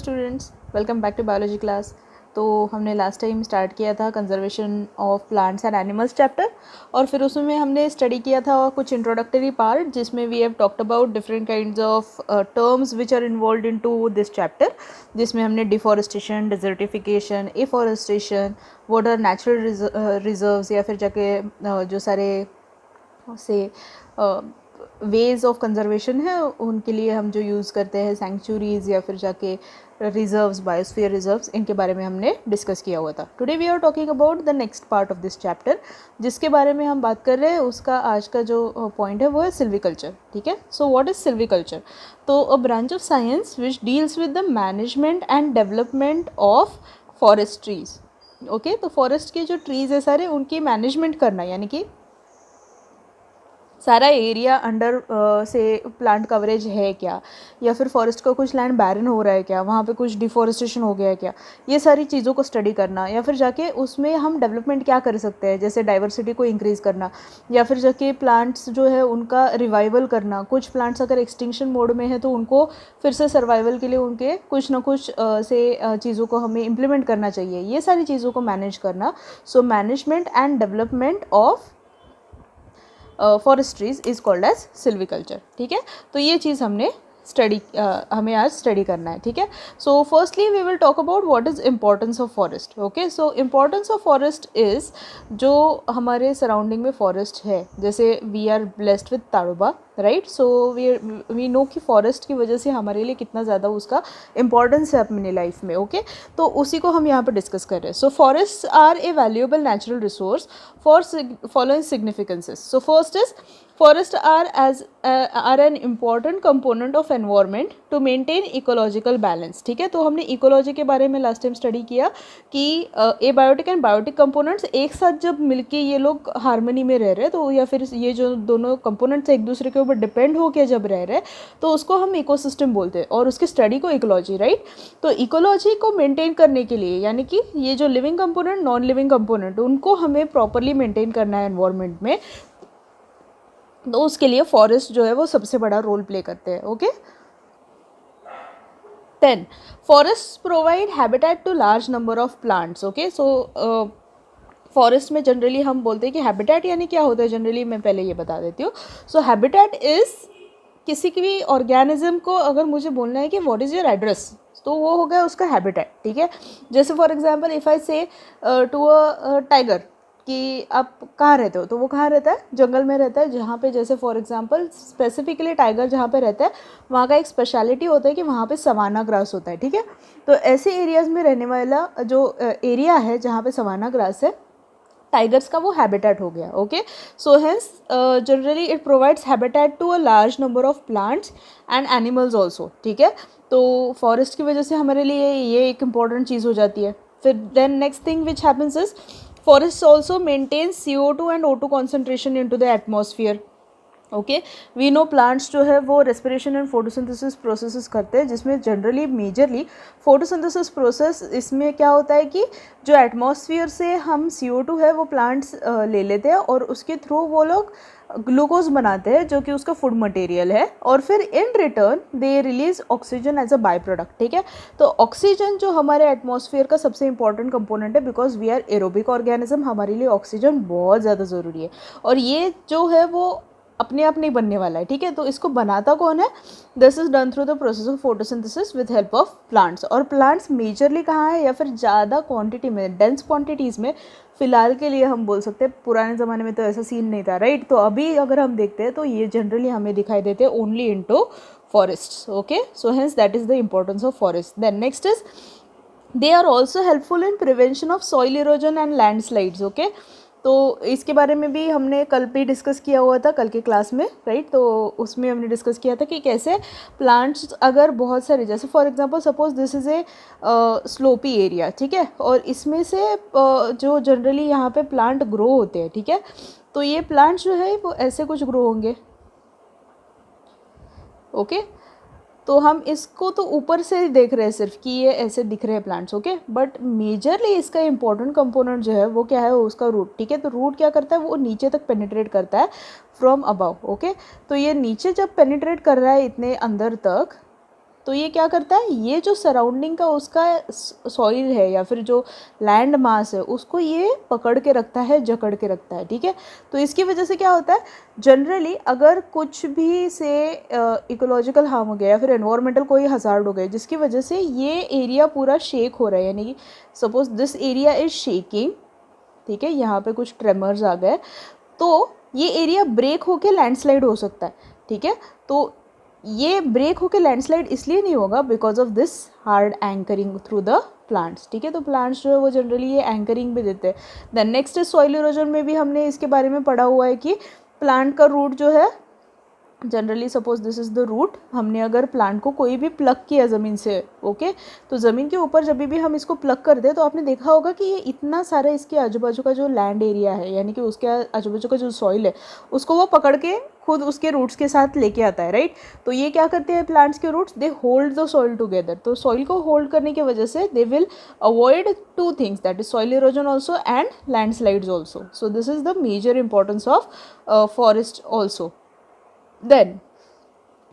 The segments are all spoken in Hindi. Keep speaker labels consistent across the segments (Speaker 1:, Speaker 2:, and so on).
Speaker 1: Students, welcome back to biology class. तो हमने लास्ट टाइम स्टार्ट किया था conservation of plants and animals chapter, और फिर उसमें हमने स्टडी किया था कुछ इंट्रोडक्टरी पार्ट जिसमें we have talked about different kinds of terms which are involve in to this chapter, जिसमें हमने deforestation, desertification, afforestation, what are natural reserves या फिर जाके जो सारे से वेज ऑफ कंजर्वेशन है उनके लिए हम जो यूज़ करते हैं सेंचुरीज़ या फिर जाके रिजर्व्स, बायोस्फीयर रिजर्व्स, इनके बारे में हमने डिस्कस किया हुआ था। Today we are talking about the next part of this chapter, जिसके बारे में हम बात कर रहे हैं। उसका आज का जो पॉइंट है वो है सिल्वीकल्चर। ठीक है, सो व्हाट इज़ सिल्वीकल्चर? तो a branch of science which deals with the management and development of forest trees. Okay, तो फॉरेस्ट के जो ट्रीज़ है सारे, उनकी मैनेजमेंट करना, यानी कि सारा एरिया अंडर से प्लांट कवरेज है क्या, या फिर फॉरेस्ट का कुछ लैंड बैरन हो रहा है क्या, वहाँ पे कुछ डिफॉरेस्टेशन हो गया है क्या, ये सारी चीज़ों को स्टडी करना, या फिर जाके उसमें हम डेवलपमेंट क्या कर सकते हैं, जैसे डाइवर्सिटी को इंक्रीज़ करना, या फिर जाके प्लांट्स जो है उनका रिवाइवल करना। कुछ प्लांट्स अगर एक्सटिंक्शन मोड में है तो उनको फिर से सर्वाइवल के लिए उनके कुछ ना कुछ चीज़ों को हमें इम्प्लीमेंट करना चाहिए, ये सारी चीज़ों को मैनेज करना। So management and development of forest trees is called as silviculture. ठीक है, तो ये चीज़ हमें आज स्टडी करना है। ठीक है, so firstly we will talk about what is importance of forest. Okay, so importance of forest is, जो हमारे सराउंडिंग में फॉरेस्ट है, जैसे we are blessed with Tadoba, right. So we know कि फॉरेस्ट की वजह से हमारे लिए कितना ज़्यादा उसका इम्पॉर्टेंस है अपनी लाइफ में। ओके, तो उसी को हम यहाँ पर डिस्कस कर रहे हैं। So forest are a valuable natural resource for following significances. So first is, forests are an important component of environment to maintain ecological balance. ठीक है, तो हमने इकोलॉजी के बारे में लास्ट टाइम स्टडी किया कि एबायोटिक एंड बायोटिक कंपोनेंट्स एक साथ जब मिलके ये लोग हार्मनी में रह रहे हैं, तो या फिर ये जो दोनों कंपोनेंट्स एक दूसरे के ऊपर डिपेंड होकर जब रह रहे हैं तो उसको हम इकोसिस्टम बोलते हैं, और उसकी स्टडी को इकोलॉजी, राइट। तो इकोलॉजी को मेंटेन करने के लिए, यानी कि ये जो living component, non living component, उनको हमें प्रॉपरली मेंटेन करना है एनवायरनमेंट में, तो उसके लिए फॉरेस्ट जो है वो सबसे बड़ा रोल प्ले करते हैं। Okay, 10 forest provide habitat to large number of plants. Okay, so forest में जनरली हम बोलते हैं कि हैबिटेट यानी क्या होता है, जनरली मैं पहले ये बता देती हूँ। सो हैबिटेट इज़, किसी भी ऑर्गेनिज्म को अगर मुझे बोलना है कि व्हाट इज़ योर एड्रेस, तो वो हो गया उसका हैबिटेट। ठीक है, जैसे फॉर एग्जांपल इफ़ आई से टू अ टाइगर कि आप कहाँ रहते हो, तो वो कहाँ रहता है, जंगल में रहता है, जहाँ पे जैसे फॉर एग्जांपल स्पेसिफिकली टाइगर जहाँ पे रहता है वहाँ का एक स्पेशलिटी होता है कि वहाँ पे सवाना ग्रास होता है। ठीक है, तो ऐसे एरियाज़ में रहने वाला जो एरिया है जहाँ पे सवाना ग्रास है, टाइगर्स का वो हैबिटेट हो गया। Okay, so hence generally it provides habitat to a large number of plants and animals also. ठीक है, तो फॉरेस्ट की वजह से हमारे लिए ये एक इम्पॉर्टेंट चीज़ हो जाती है। फिर then next thing which happens is, forests also maintain CO2 and O2 concentration into the atmosphere. Okay, we know plants जो है वो रेस्पिरेशन एंड फोटोसिंथेसिस प्रोसेसेस करते हैं, जिसमें जनरली मेजरली फोटोसिंथेसिस प्रोसेस, इसमें क्या होता है कि जो एटमॉस्फेयर से हम CO2 है वो प्लांट्स ले लेते हैं और उसके थ्रू वो लोग ग्लूकोज बनाते हैं जो कि उसका फूड मटेरियल है, और फिर in return they release oxygen as a by product. ठीक है, तो ऑक्सीजन जो हमारे एटमॉस्फेयर का सबसे इंपॉर्टेंट कंपोनेंट है, because we are aerobic organism, हमारे लिए ऑक्सीजन बहुत ज़्यादा ज़रूरी है, और ये जो है वो अपने आप नहीं बनने वाला है। ठीक है, तो इसको बनाता कौन है? This is done through the process of photosynthesis with help of plants. और प्लांट्स मेजरली कहाँ है, या फिर ज़्यादा क्वांटिटी में, डेंस क्वांटिटीज़ में, फिलहाल के लिए हम बोल सकते हैं, पुराने ज़माने में तो ऐसा सीन नहीं था, राइट। तो अभी अगर हम देखते हैं तो ये जनरली हमें दिखाई देते हैं only into forest. Okay, so hence that is the importance of forest. Then next is, they are also helpful in prevention of soil erosion and landslides. Okay, तो इसके बारे में भी हमने कल भी डिस्कस किया हुआ था, कल के क्लास में, राइट। तो उसमें हमने डिस्कस किया था कि कैसे प्लांट्स अगर बहुत सारे, जैसे for example suppose this is a sloppy area, ठीक है, और इसमें से जो जनरली यहाँ पे प्लांट ग्रो होते हैं, ठीक है, तो ये प्लांट्स जो है वो ऐसे कुछ ग्रो होंगे। ओके, तो हम इसको तो ऊपर से ही देख रहे हैं सिर्फ कि ये ऐसे दिख रहे हैं प्लांट्स। ओके, बट मेजरली इसका इंपॉर्टेंट कंपोनेंट जो है वो क्या है, उसका रूट। ठीक है, तो रूट क्या करता है, वो नीचे तक पेनिट्रेट करता है फ्रॉम अबव। ओके, तो ये नीचे जब पेनिट्रेट कर रहा है इतने अंदर तक, तो ये क्या करता है, ये जो सराउंडिंग का उसका सॉइल है या फिर जो लैंड मास है उसको ये पकड़ के रखता है, जकड़ के रखता है, ठीक है। तो इसकी वजह से क्या होता है, जनरली अगर कुछ भी से इकोलॉजिकल हार्म हो गया या फिर एनवायरमेंटल कोई हजार्ड हो गया जिसकी वजह से ये एरिया पूरा शेक हो रहा है, यानी कि suppose this area is shaking, ठीक है, यहाँ पे कुछ ट्रेमर्स आ गए, तो ये एरिया ब्रेक होके लैंडस्लाइड हो सकता है, ठीक है। तो ये ब्रेक होके लैंडस्लाइड इसलिए नहीं होगा because of this hard anchoring through the plants, ठीक है। तो प्लांट्स जो है वो जनरली ये एंकरिंग भी देते हैं। देन नेक्स्ट सॉइल इरोजन में भी हमने इसके बारे में पढ़ा हुआ है कि प्लांट का रूट जो है, generally suppose this is the root, हमने अगर प्लांट को कोई भी प्लग किया ज़मीन से, ओके, तो ज़मीन के ऊपर जब भी हम इसको प्लग कर दें तो आपने देखा होगा कि ये इतना सारा इसके आजू बाजू का जो लैंड एरिया है, यानी कि उसके आजू बाजू का जो सॉइल है उसको वो पकड़ के खुद उसके रूट्स के साथ लेके आता है, राइट। तो ये क्या करते हैं प्लांट्स के roots, they hold the soil together. तो सॉइल को होल्ड करने की वजह से they will avoid two things, that is soil erosion also and landslides also. So this is the major importance of forest also. Then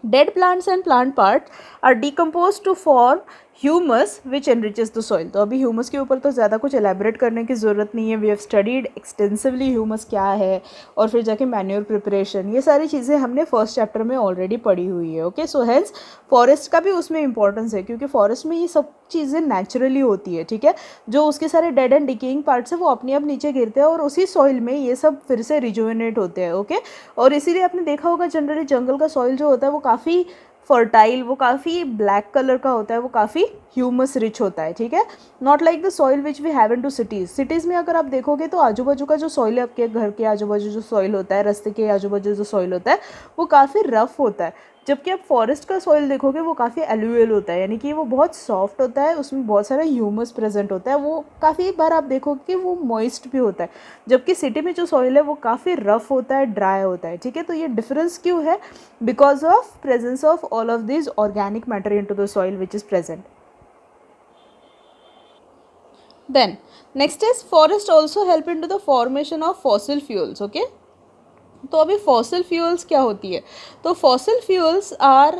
Speaker 1: dead plants and plant parts are decomposed to form humus which enriches the soil. तो अभी ह्यूमस के ऊपर तो ज़्यादा कुछ एलैबोरेट करने की ज़रूरत नहीं है, we have studied extensively humus क्या है, और फिर जाके मैन्योर प्रिपरेशन, ये सारी चीज़ें हमने फर्स्ट चैप्टर में ऑलरेडी पढ़ी हुई है, ओके। सो हेंस फॉरेस्ट का भी उसमें इंपॉर्टेंस है क्योंकि फॉरेस्ट में ये सब चीज़ें नेचुरली होती है, ठीक है। जो उसके सारे डेड एंड डिकेइंग पार्ट्स हैं वो अपने आप नीचे गिरते हैं और उसी सॉइल में ये सब फिर से रिजुविनेट होते हैं, ओके। और इसीलिए आपने देखा होगा जनरली जंगल का सॉइल जो होता है वो काफ़ी फर्टाइल, वो काफ़ी ब्लैक कलर का होता है, वो काफ़ी ह्यूमस रिच होता है, ठीक है। Not like the soil which we have in to cities. Cities में अगर आप देखोगे तो आजू बाजू का जो सॉइल है, आपके घर के आजू बाजू जो सॉइल होता है, रास्ते के आजू बाजू जो सॉइल होता है वो काफ़ी रफ होता है, जबकि आप फॉरेस्ट का सॉइल देखोगे वो काफ़ी एलुअल होता है, यानी कि वो बहुत सॉफ्ट होता है, उसमें बहुत सारा ह्यूमस प्रेजेंट होता है, वो काफ़ी बार आप देखोगे कि वो मॉइस्ट भी होता है, जबकि सिटी में जो सॉइल है वो काफ़ी रफ होता है, ड्राई होता है, ठीक है। तो ये डिफरेंस क्यों है, because of presence of all of this organic matter in to the soil which is present. Then next is forest also help in to the formation of fossil fuels, okay. तो अभी फॉसिल फ्यूल्स क्या होती है, तो fossil fuels are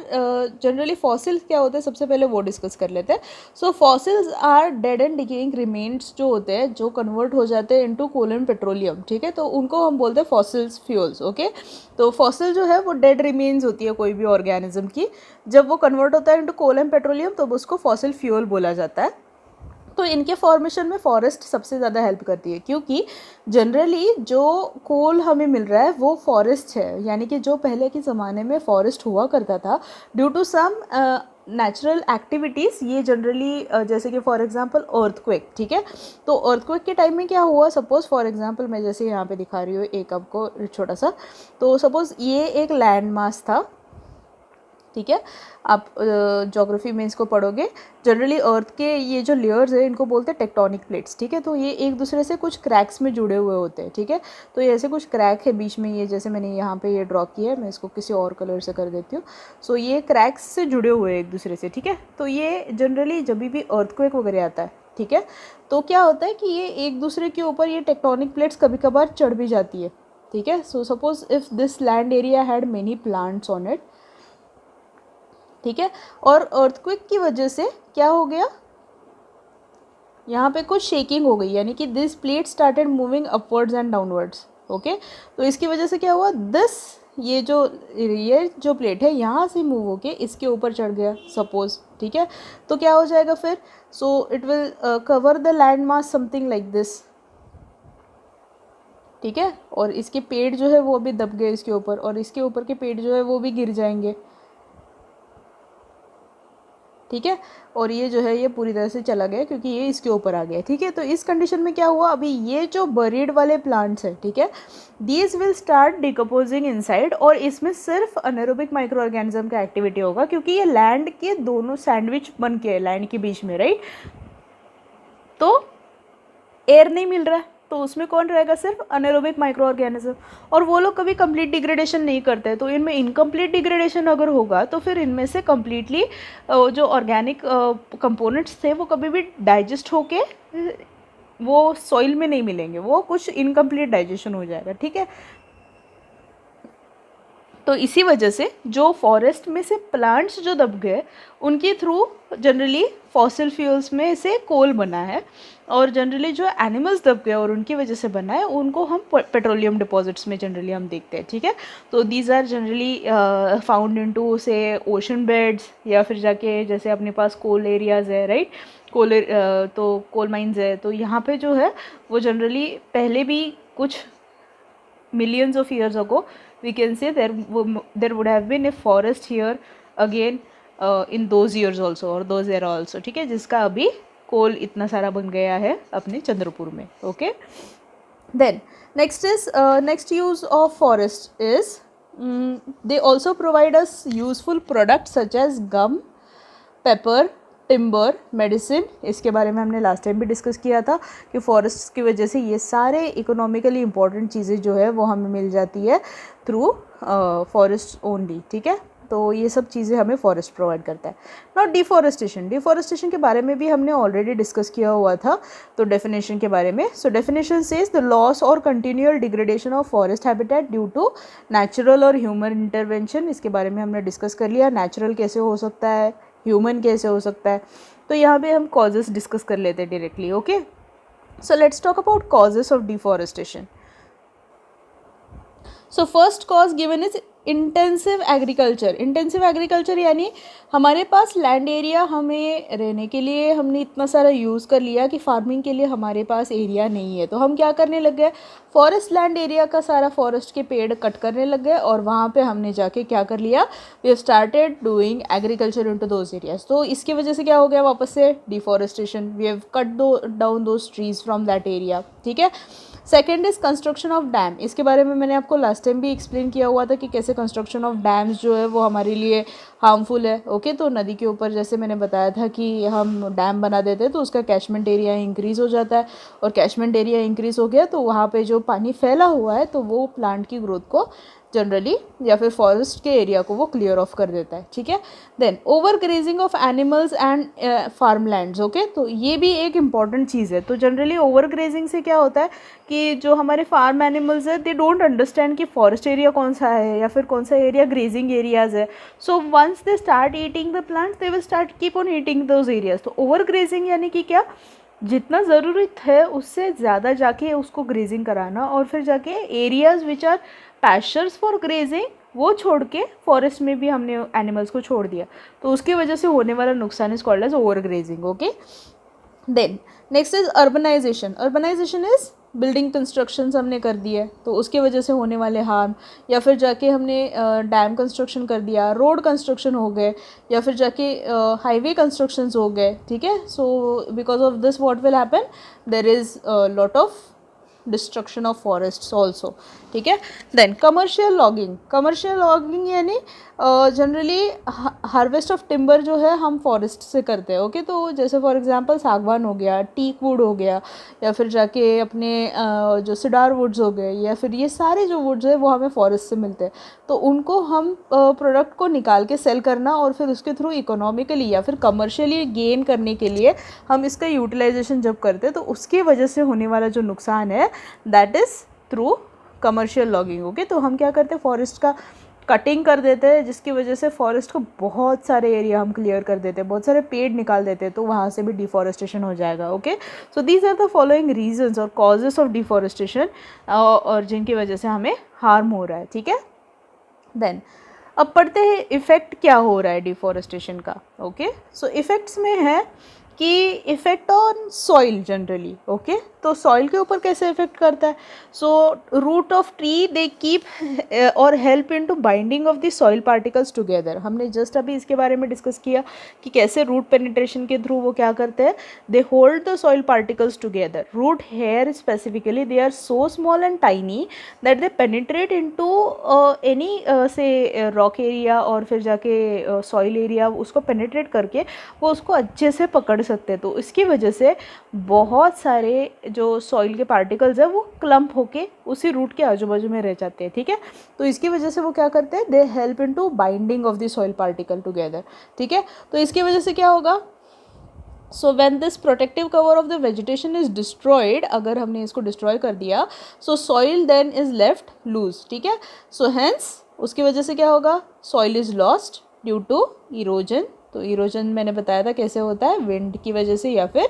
Speaker 1: generally, fossils क्या होते हैं सबसे पहले वो डिस्कस कर लेते हैं। So fossils are dead and decaying remains जो होते हैं, जो कन्वर्ट हो जाते हैं इनटू कोल एंड पेट्रोलियम, ठीक है। तो उनको हम बोलते हैं फॉसिल्स फ्यूल्स, ओके। तो फॉसिल जो है वो डेड रिमेन्स होती है कोई भी ऑर्गेनिज्म की, जब वो कन्वर्ट होता है इनटू कोल एंड पेट्रोलियम तो उसको फॉसिल फ्यूल बोला जाता है। तो इनके फॉर्मेशन में फॉरेस्ट सबसे ज़्यादा हेल्प करती है, क्योंकि जनरली जो कोल हमें मिल रहा है वो फॉरेस्ट है, यानी कि जो पहले के ज़माने में फॉरेस्ट हुआ करता था due to some natural activities, ये जनरली जैसे कि फॉर एग्जांपल अर्थक्वेक, ठीक है। तो अर्थक्वेक के टाइम में क्या हुआ, सपोज़ फॉर एग्जांपल मैं जैसे यहाँ पे दिखा रही हूँ एक आपको छोटा सा, तो सपोज़ ये एक लैंड मास था, ठीक है। आप ज्योग्राफी में इसको पढ़ोगे, जनरली अर्थ के ये जो लेयर्स है इनको बोलते हैं टेक्टोनिक प्लेट्स, ठीक है। तो ये एक दूसरे से कुछ क्रैक्स में जुड़े हुए होते हैं, ठीक है। तो ये ऐसे कुछ क्रैक है बीच में, ये जैसे मैंने यहाँ पे ये ड्रॉ किया है, मैं इसको किसी और कलर से कर देती हूँ। सो ये क्रैक्स से जुड़े हुए हैं एक दूसरे से, ठीक है। तो ये जनरली जब भी अर्थक्वेक वगैरह आता है, ठीक है, तो क्या होता है कि ये एक दूसरे के ऊपर ये टेक्टोनिक प्लेट्स कभी कभार चढ़ भी जाती है, ठीक है। So suppose if this land area had many plants on it, ठीक है, और अर्थक्वेक की वजह से क्या हो गया, यहाँ पे कुछ शेकिंग हो गई, यानी कि this plate started moving upwards and downwards, okay. तो इसकी वजह से क्या हुआ, ये जो प्लेट है यहाँ से मूव होके इसके ऊपर चढ़ गया सपोज, ठीक है। तो क्या हो जाएगा फिर, so it will cover the land mass something like this, ठीक है। और इसके पेड़ जो है वो भी दब गए इसके ऊपर, और इसके ऊपर के पेड़ जो है वो भी गिर जाएंगे, ठीक है। और ये जो है ये पूरी तरह से चला गया क्योंकि ये इसके ऊपर आ गया, ठीक है। तो इस कंडीशन में क्या हुआ, अभी ये जो बरीड वाले प्लांट्स हैं, ठीक है, these will start decomposing inside, और इसमें सिर्फ अनेरोबिक माइक्रो ऑर्गेनिज्म का एक्टिविटी होगा क्योंकि ये लैंड के दोनों सैंडविच बन के लैंड के बीच में, राइट। तो एयर नहीं मिल रहा है तो उसमें कौन रहेगा, सिर्फ अनेरोबिक माइक्रो ऑर्गेनिज्म, और वो लोग कभी कंप्लीट डिग्रेडेशन नहीं करते। तो इनमें इनकम्प्लीट डिग्रेडेशन अगर होगा तो फिर इनमें से कम्प्लीटली जो ऑर्गेनिक कंपोनेंट्स थे वो कभी भी डाइजेस्ट होके वो सॉइल में नहीं मिलेंगे, वो कुछ इनकम्प्लीट डाइजेशन हो जाएगा, ठीक है। तो इसी वजह से जो फॉरेस्ट में से प्लांट्स जो दब गए उनके थ्रू जनरली फॉसिल फ्यूल्स में से कोल बना है, और जनरली जो एनिमल्स दब गए और उनकी वजह से बना है उनको हम पेट्रोलियम डिपॉजिट्स में जनरली हम देखते हैं, ठीक है। तो these are generally found into से ओशन बेड्स, या फिर जाके जैसे अपने पास कोल एरियाज़ है, राइट, तो कोल माइंस है, तो यहाँ पे जो है वो जनरली पहले भी कुछ millions of years ago we can say there would have been a forest here again in those years also or those era also, ठीक है, जिसका अभी कोल इतना सारा बन गया है अपने चंद्रपुर में, okay. Then next use of forest is they also provide us useful products such as gum, pepper, timber, medicine. इसके बारे में हमने लास्ट टाइम भी डिस्कस किया था कि फॉरेस्ट की वजह से ये सारे इकोनॉमिकली इम्पॉर्टेंट चीज़ें जो है वो हमें मिल जाती है थ्रू फॉरेस्ट ओनली, ठीक है। तो ये सब चीज़ें हमें फॉरेस्ट प्रोवाइड करता है। नॉट डिफॉरेस्टेशन के बारे में भी हमने ऑलरेडी डिस्कस किया हुआ था, तो डेफिनेशन के बारे में। So definition says the loss और continual degradation of forest habitat due to natural और ह्यूमन इंटरवेंशन। इसके बारे में हमने डिस्कस कर लिया, नेचुरल कैसे हो सकता है, ह्यूमन कैसे हो सकता है। तो यहाँ पे हम कॉजेस डिस्कस कर लेते हैं directly, okay. So let's talk about causes of deforestation. So first cause given is intensive agriculture यानी हमारे पास लैंड एरिया हमें रहने के लिए हमने इतना सारा यूज़ कर लिया कि फार्मिंग के लिए हमारे पास एरिया नहीं है, तो हम क्या करने लग गए, फॉरेस्ट लैंड एरिया का सारा फॉरेस्ट के पेड़ कट करने लग गए, और वहाँ पे हमने जाके क्या कर लिया, we have started doing agriculture into those areas. तो इसकी वजह से क्या हो गया, वापस से deforestation, we have cut down those trees from that area, ठीक है। Second is construction of dam. इसके बारे में मैंने आपको लास्ट टाइम भी एक्सप्लेन किया हुआ था कि कैसे कंस्ट्रक्शन ऑफ डैम्स जो है वो हमारे लिए हार्मफुल है, ओके। तो नदी के ऊपर जैसे मैंने बताया था कि हम डैम बना देते हैं तो उसका कैचमेंट एरिया इंक्रीज़ हो जाता है, और कैचमेंट एरिया इंक्रीज़ हो गया तो वहाँ पे जो पानी फैला हुआ है तो वो प्लांट की ग्रोथ को जनरली या फिर फॉरेस्ट के एरिया को वो क्लियर ऑफ कर देता है, ठीक है। Then over grazing of animals and farmlands, okay. तो ये भी एक इम्पॉर्टेंट चीज़ है। तो जनरली ओवर ग्रेजिंग से क्या होता है कि जो हमारे फार्म एनिमल्स है दे डोंट अंडरस्टैंड कि फॉरेस्ट एरिया कौन सा है या फिर कौन सा एरिया ग्रेजिंग एरियाज है। So once they start eating the plants they will start keep on eating those areas. तो ओवर ग्रेजिंग यानी कि क्या, जितना ज़रूरत है उससे ज़्यादा जाके उसको ग्रेजिंग कराना, और फिर जाके areas which are pastures for grazing वो छोड़ के फॉरेस्ट में भी हमने एनिमल्स को छोड़ दिया, तो उसकी वजह से होने वाला नुकसान is called as over grazing, okay. Then next is urbanization is building constructions हमने कर दिए तो उसके वजह से होने वाले हार्म, या फिर जाके हमने डैम कंस्ट्रक्शन कर दिया, रोड कंस्ट्रक्शन हो गए, या फिर जाके हाईवे कंस्ट्रक्शंस हो गए, ठीक है। So because of this what will happen, there is lot of destruction of forests also, ठीक है। देन कमर्शियल लॉगिंग यानी जनरली हार्वेस्ट ऑफ टिम्बर जो है हम फॉरेस्ट से करते हैं, ओके। तो जैसे फॉर एग्जांपल सागवान हो गया, टीक वुड हो गया, या फिर जाके अपने जो सिडार वुड्स हो गए, या फिर ये सारे जो वुड्स है वो हमें फॉरेस्ट से मिलते हैं, तो उनको हम प्रोडक्ट को निकाल के सेल करना और फिर उसके थ्रू इकोनॉमिकली या फिर कमर्शियली गेन करने के लिए हम इसका यूटिलाइजेशन जब करते हैं तो उसकी वजह से होने वाला जो नुकसान है that is through commercial logging, okay. तो हम क्या करते हैं, फॉरेस्ट का कटिंग कर देते हैं जिसकी वजह से फॉरेस्ट को बहुत सारे एरिया हम क्लियर कर देते हैं, बहुत सारे पेड़ निकाल देते हैं, तो वहाँ से भी डिफॉरेस्टेशन हो जाएगा, okay. So these are the following reasons और कॉजेस ऑफ डिफॉरेस्टेशन और जिनकी वजह से हमें हार्म हो रहा है, ठीक है। देन अब पढ़ते हैं इफ़ेक्ट क्या हो रहा है डिफॉरेस्टेशन का, ओके। सो इफ़ेक्ट्स में है कि effect on soil generally, okay. तो सॉइल के ऊपर कैसे इफेक्ट करता है, so root of tree they keep और help in to binding of the soil particles together. हमने जस्ट अभी इसके बारे में डिस्कस किया कि कैसे रूट पेनिट्रेशन के थ्रू वो क्या करते हैं, they hold the soil particles together. Root hair specifically they are so small and tiny that they penetrate into any से रॉक एरिया और फिर जाके सॉइल एरिया, उसको पेनिट्रेट करके वो उसको अच्छे से पकड़ सकते हैं। तो इसकी वजह से बहुत सारे जो सॉइल के पार्टिकल्स है वो क्लम्प होके उसी रूट के आजू बाजू में रह जाते हैं, ठीक है। तो इसकी वजह से वो क्या करते हैं, they help in to binding of the soil particle together, ठीक है। तो इसकी वजह से क्या होगा, so when this protective cover of the vegetation is destroyed, अगर हमने इसको डिस्ट्रॉय कर दिया, so soil then is left loose, ठीक है। सो हेंस उसकी वजह से क्या होगा, soil is lost due to erosion. तो इरोजन मैंने बताया था कैसे होता है, विंड की वजह से या फिर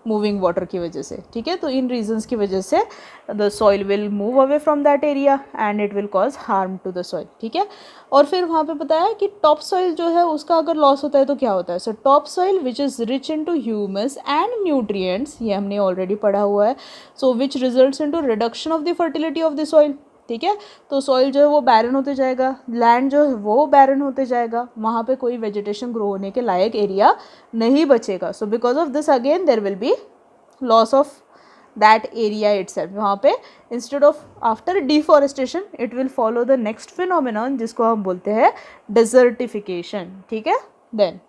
Speaker 1: मूविंग वाटर की वजह से, ठीक है। तो इन रीजंस की वजह से the soil will move away from that area and it will cause harm to the soil, ठीक है। और फिर वहाँ पे बताया कि टॉप सॉइल जो है उसका अगर लॉस होता है तो क्या होता है। So top soil which is rich in to humus and nutrients, ये हमने ऑलरेडी पढ़ा हुआ है। So which results in to reduction of the fertility of the soil, ठीक है। तो सॉइल जो है वो बैरन होते जाएगा, लैंड जो है वो बैरन होते जाएगा, वहाँ पे कोई वेजिटेशन ग्रो होने के लायक एरिया नहीं बचेगा। So because of this again there will be loss of that area itself. वहाँ पे instead of after deforestation it will follow the next phenomenon जिसको हम बोलते हैं डिजर्टिफिकेशन, ठीक है। देन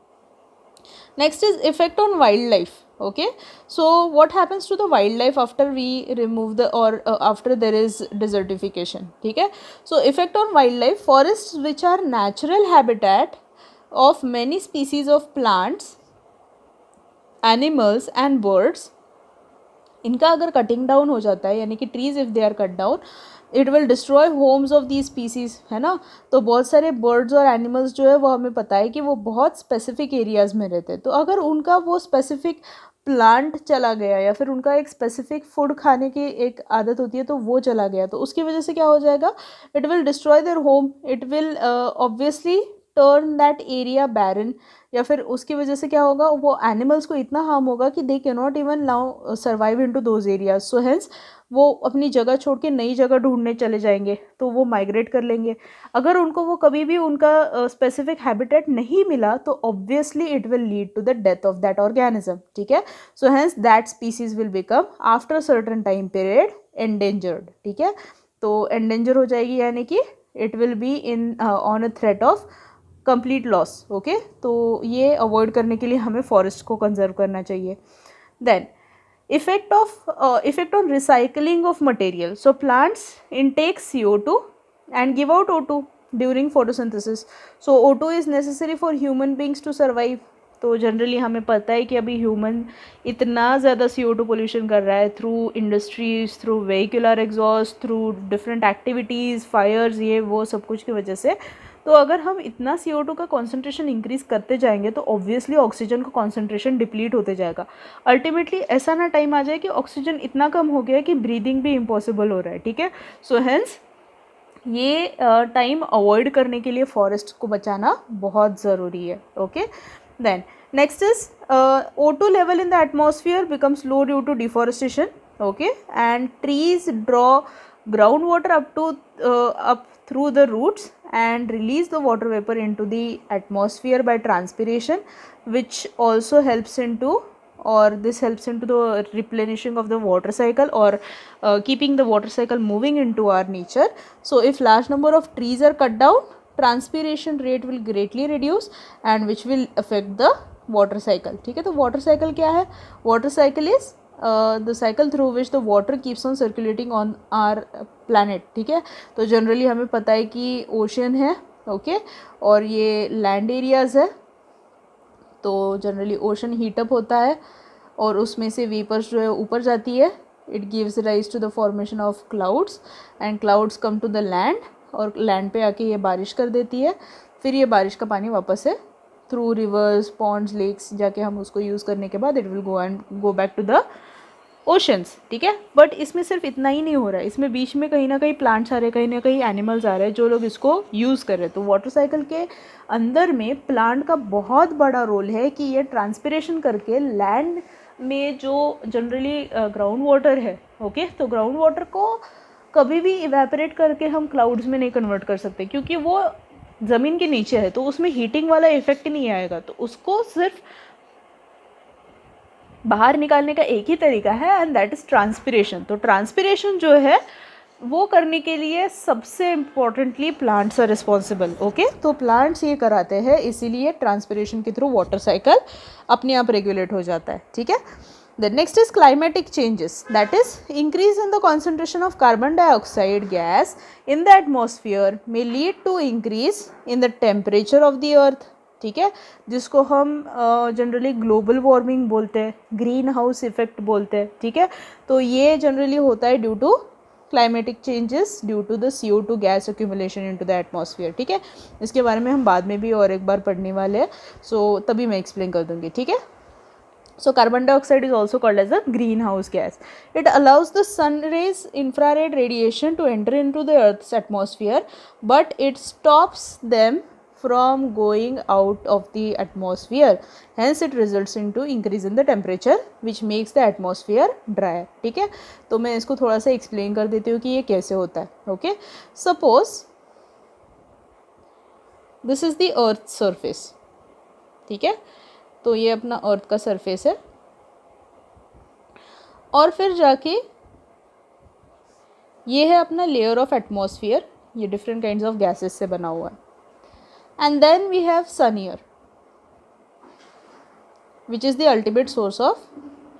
Speaker 1: next is effect on wildlife. Okay, so what happens to the wildlife after we remove the or after there is desertification, ठीक है। so effect on wildlife, forests which are natural habitat of many species of plants, animals and birds, इनका अगर कटिंग डाउन हो जाता है यानी कि trees if they are cut down it will destroy homes of the species, है ना। तो बहुत सारे बर्ड्स और एनिमल्स जो है वो हमें पता है कि वो बहुत स्पेसिफिक एरियाज़ में रहते हैं। तो अगर उनका वो स्पेसिफिक प्लांट चला गया या फिर उनका एक स्पेसिफिक फूड खाने की एक आदत होती है तो वो चला गया, तो उसकी वजह से क्या हो जाएगा, it will destroy their home, it will obviously turn that area barren, या फिर उसकी वजह से क्या होगा, वो एनिमल्स को इतना हार्म होगा कि they can not even now survive into those areas. So hence वो अपनी जगह छोड़ के नई जगह ढूंढने चले जाएंगे, तो वो माइग्रेट कर लेंगे। अगर उनको वो कभी भी उनका स्पेसिफिक हैबिटेट नहीं मिला तो obviously it will lead to the death of that organism, ठीक है। So hence that species will become after certain time period endangered, ठीक है। तो एंडेंजर हो जाएगी यानी कि it will be in on a threat of complete loss, okay. तो ये अवॉइड करने के लिए हमें फॉरेस्ट को कंजर्व करना चाहिए। Then effect on recycling of material, so plants intake CO2 and give out O2 during photosynthesis, so O2 is necessary for human beings to survive। तो जनरली हमें पता है कि अभी ह्यूमन इतना ज़्यादा CO2 पोल्यूशन कर रहा है through industries, through vehicular exhaust, through different activities, fires, ये वो सब कुछ की वजह से। तो अगर हम इतना CO2 का कॉन्सेंट्रेशन इंक्रीज़ करते जाएंगे तो ऑब्वियसली ऑक्सीजन का कॉन्सेंट्रेशन डिप्लीट होते जाएगा। अल्टीमेटली ऐसा ना टाइम आ जाए कि ऑक्सीजन इतना कम हो गया कि ब्रीदिंग भी इम्पॉसिबल हो रहा है, ठीक है। सो हेंस ये टाइम अवॉइड करने के लिए फॉरेस्ट को बचाना बहुत ज़रूरी है, okay. Then next is O2 level in the atmosphere becomes low due to deforestation, okay, and trees draw ground water up through the roots and release the water vapor into the atmosphere by transpiration, which also helps into the replenishing of the water cycle or keeping the water cycle moving into our nature. So if large number of trees are cut down, transpiration rate will greatly reduce and which will affect the water cycle, ठीक है। तो water cycle क्या है, water cycle is the cycle through which the water keeps on circulating on our planet, ठीक है। तो जनरली हमें पता है कि ओशन है, ओके, और ये लैंड एरियाज़ है। तो जनरली ओशन हीटअप होता है और उसमें से वेपर्स जो है ऊपर जाती है, it gives rise to the formation of clouds and clouds come to the land और लैंड पे आके ये बारिश कर देती है। फिर ये बारिश का पानी वापस से थ्रू रिवर्स, पॉन्ड्स, लेक्स जाके हम उसको यूज़ करने के बाद it will go back to the oceans, ठीक है। बट इसमें सिर्फ इतना ही नहीं हो रहा है, इसमें बीच में कहीं ना कहीं प्लांट्स आ रहे हैं, कहीं ना कहीं एनिमल्स आ रहे हैं जो लोग इसको यूज़ कर रहे हैं। तो वाटर साइकिल के अंदर में प्लांट का बहुत बड़ा रोल है कि ये ट्रांसपिरेशन करके लैंड में जो जनरली ग्राउंड वाटर है, ओके, तो ग्राउंड वाटर को कभी भी इवेपोरेट करके हम क्लाउड्स में नहीं कन्वर्ट कर सकते क्योंकि वो ज़मीन के नीचे है, तो उसमें हीटिंग वाला इफेक्ट नहीं आएगा। तो उसको सिर्फ बाहर निकालने का एक ही तरीका है एंड दैट इज़ ट्रांसपिरेशन। तो ट्रांसपिरेशन जो है वो करने के लिए सबसे importantly plants are responsible, okay. तो प्लांट्स ये कराते हैं, इसीलिए ट्रांसपिरेशन के थ्रू वाटर साइकिल अपने आप रेगुलेट हो जाता है, ठीक है। The next is climatic changes, that is increase in the concentration of carbon dioxide gas in the atmosphere may lead to increase in the temperature of the earth, ठीक है, जिसको हम जनरली ग्लोबल वार्मिंग बोलते हैं, ग्रीन हाउस इफेक्ट बोलते हैं, ठीक है। तो ये जनरली होता है due to climatic changes due to the CO2 gas accumulation into the atmosphere, ठीक है। इसके बारे में हम बाद में भी और एक बार पढ़ने वाले हैं, सो तभी मैं एक्सप्लेन कर दूंगी, ठीक है। So carbon dioxide is also called as a greenhouse gas. It allows the sun rays infrared radiation to enter into the earth's atmosphere, but it stops them from going out of the atmosphere. Hence it results into increase in the temperature which makes the atmosphere dry. ठीक है, तो मैं इसको थोड़ा सा एक्सप्लेन कर देती हूँ कि ये कैसे होता है। Okay, suppose this is the earth surface, ठीक है, तो ये अपना अर्थ का सरफेस है, और फिर जाके ये है अपना लेयर ऑफ एटमॉस्फेयर, ये डिफरेंट काइंड्स ऑफ गैसेस से बना हुआ है। And then we have sun here which is the ultimate source of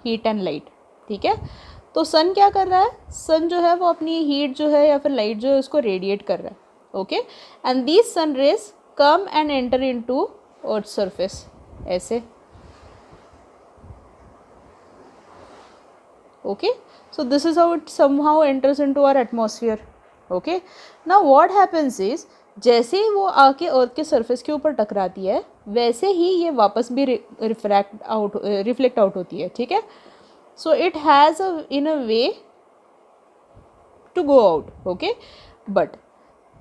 Speaker 1: heat and light, ठीक है। तो सन क्या कर रहा है, सन जो है वो अपनी हीट जो है या फिर लाइट जो है उसको रेडिएट कर रहा है। Okay, and these sun rays come and enter into earth surface, ऐसे। Okay, so this is how it somehow enters into our atmosphere. Okay, now what happens is जैसे ही वो आके अर्थ के सरफेस के ऊपर टकराती है वैसे ही ये वापस भी रिफ्लेक्ट आउट होती है, ठीक है। So it has in a way to go out. Okay, but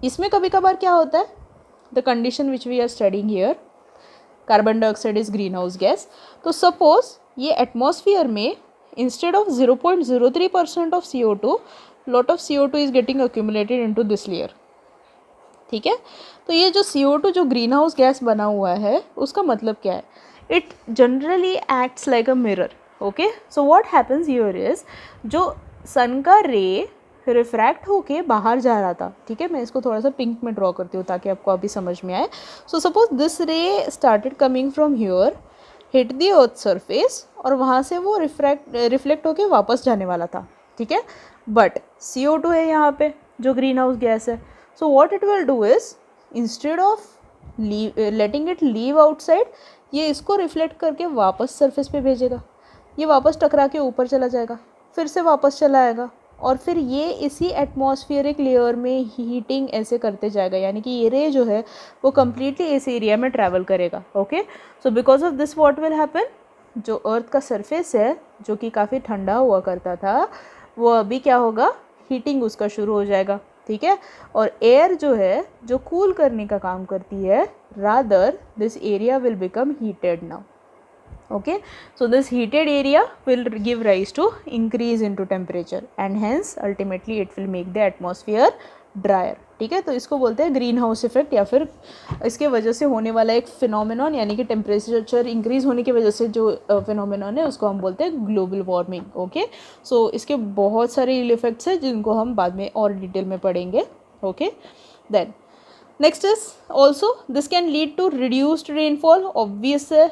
Speaker 1: इसमें कभी कभार क्या होता है, the condition which we are studying here, carbon dioxide is green house gas. तो सपोज ये एटमॉस्फेयर में instead of 0.03% of CO2, lot of CO2 is getting accumulated into this layer, ठीक है। तो ये जो CO2 जो ग्रीन हाउस गैस बना हुआ है उसका मतलब क्या है, it generally acts like a mirror. Okay, so what happens here is जो सन का रे रिफ्रैक्ट होके बाहर जा रहा था, ठीक है, मैं इसको थोड़ा सा पिंक में ड्रॉ करती हूँ ताकि आपको अभी समझ में आए। सो सपोज दिस रे started coming from here, hit the earth surface, और वहाँ से वो रिफ्लेक्ट होके वापस जाने वाला था, ठीक है। बट CO2 है यहाँ पे जो ग्रीन हाउस गैस है, so what it will do is instead of letting it leave outside, ये इसको रिफ्लेक्ट करके वापस सरफेस पे भेजेगा, ये वापस टकरा के ऊपर चला जाएगा, फिर से वापस चला आएगा, और फिर ये इसी एटमॉस्फेरिक लेयर में हीटिंग ऐसे करते जाएगा, यानी कि ये रे जो है वो कम्प्लीटली इस एरिया में ट्रैवल करेगा। Okay, so because of this what will happen, जो अर्थ का सरफेस है जो कि काफ़ी ठंडा हुआ करता था वो अभी क्या होगा, हीटिंग उसका शुरू हो जाएगा, ठीक है। और एयर जो है जो कूल करने का काम करती है, rather this area will become heated now. Okay, so this heated area will give rise to increase into temperature and hence ultimately it will make the atmosphere drier, ठीक है। तो इसको बोलते हैं ग्रीन हाउस इफेक्ट, या फिर इसके वजह से होने वाला एक फिनोमेनॉन, यानी कि टेम्परेचर इंक्रीज होने की वजह से जो फिनोमेनॉन है उसको हम बोलते हैं ग्लोबल वार्मिंग। ओके, सो इसके बहुत सारे इल इफेक्ट्स हैं जिनको हम बाद में और डिटेल में पढ़ेंगे। Okay, then next is also this can lead to reduced rainfall, obvious है,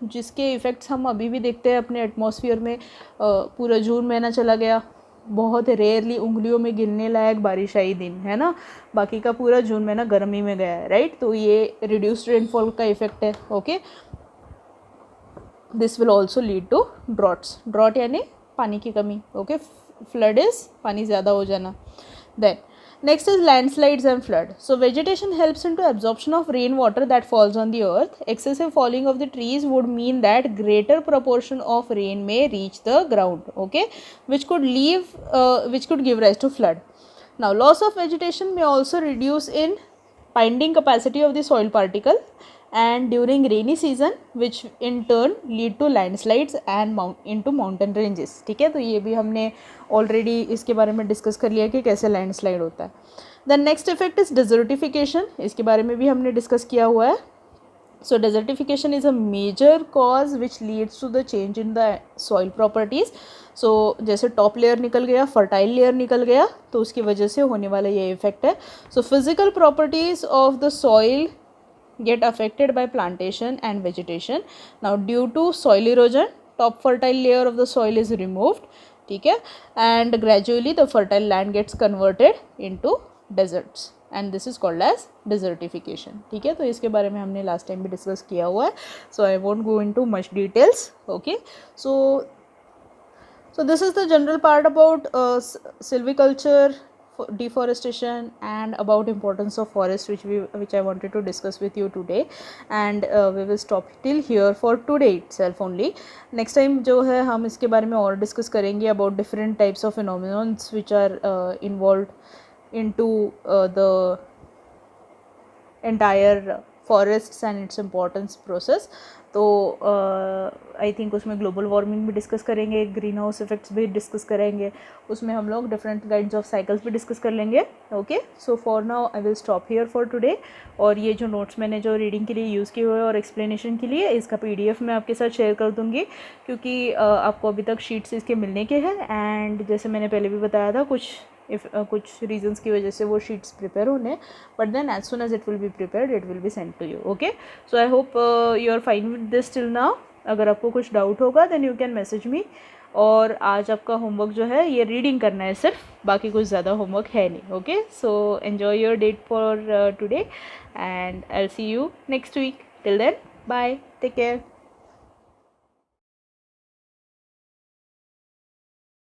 Speaker 1: जिसके इफ़ेक्ट्स हम अभी भी देखते हैं अपने एटमॉस्फेयर में। पूरा जून महीना चला गया, बहुत रेयरली उंगलियों में गिनने लायक बारिशाई दिन है ना, बाकी का पूरा जून महीना गर्मी में गया है, राइट। तो ये रिड्यूस्ड रेनफॉल का इफेक्ट है। Okay, this will also lead to droughts, drought यानी पानी की कमी। ओके, फ्लड इज पानी ज़्यादा हो जाना। Then next is landslides and flood. So vegetation helps into absorption of rainwater that falls on the earth. Excessive falling of the trees would mean that greater proportion of rain may reach the ground, okay, which could give rise to flood. Now loss of vegetation may also reduce in binding capacity of the soil particle and during rainy season, which in turn lead to landslides and into mountain ranges, ठीक है। तो ये भी हमने ऑलरेडी इसके बारे में डिस्कस कर लिया कि कैसे लैंडस्लाइड होता है। Then next effect is desertification, इसके बारे में भी हमने डिस्कस किया हुआ है। So desertification is a major cause which leads to the change in the soil properties. So जैसे टॉप लेयर निकल गया, फर्टाइल लेयर निकल गया, तो उसकी वजह से होने वाला ये इफेक्ट है। So physical properties of the soil get affected by plantation and vegetation. Now due to soil erosion, top fertile layer of the soil is removed, ठीक है, and gradually the fertile land gets converted into deserts and this is called as desertification, ठीक है। तो इसके बारे में हमने लास्ट टाइम भी डिस्कस किया हुआ है, so I won't go into much details. Okay, so So this is the general part about silviculture, deforestation, and about importance of forest, which I wanted to discuss with you today. And we will stop till here for today itself only. Next time जो है हम इसके बारे में और discuss करेंगे about different types of phenomena which are involved into the entire forests and its importance process. तो आई थिंक उसमें ग्लोबल वार्मिंग भी डिस्कस करेंगे, ग्रीन हाउस इफेक्ट्स भी डिस्कस करेंगे, उसमें हम लोग डिफरेंट काइंड्स ऑफ साइकिल्स भी डिस्कस कर लेंगे. Okay, so for now I will stop here for today. और ये जो नोट्स मैंने जो रीडिंग के लिए यूज़ किए हुए और एक्सप्लेनेशन के लिए, इसका PDF मैं आपके साथ शेयर कर दूँगी, क्योंकि आपको अभी तक शीट्स इसके मिलने के हैं. एंड जैसे मैंने पहले भी बताया था, कुछ रीजंस की वजह से वो शीट्स प्रिपेयर होने, but then as soon as it will be prepared it will be send to you. Okay, so I hope you are fine with this till now. अगर आपको कुछ डाउट होगा then you can message me. और आज आपका होमवर्क जो है ये रीडिंग करना है सिर्फ, बाकी कुछ ज़्यादा होमवर्क है नहीं. Okay, so enjoy your date for today and I will see you next week. Till then, bye, take care.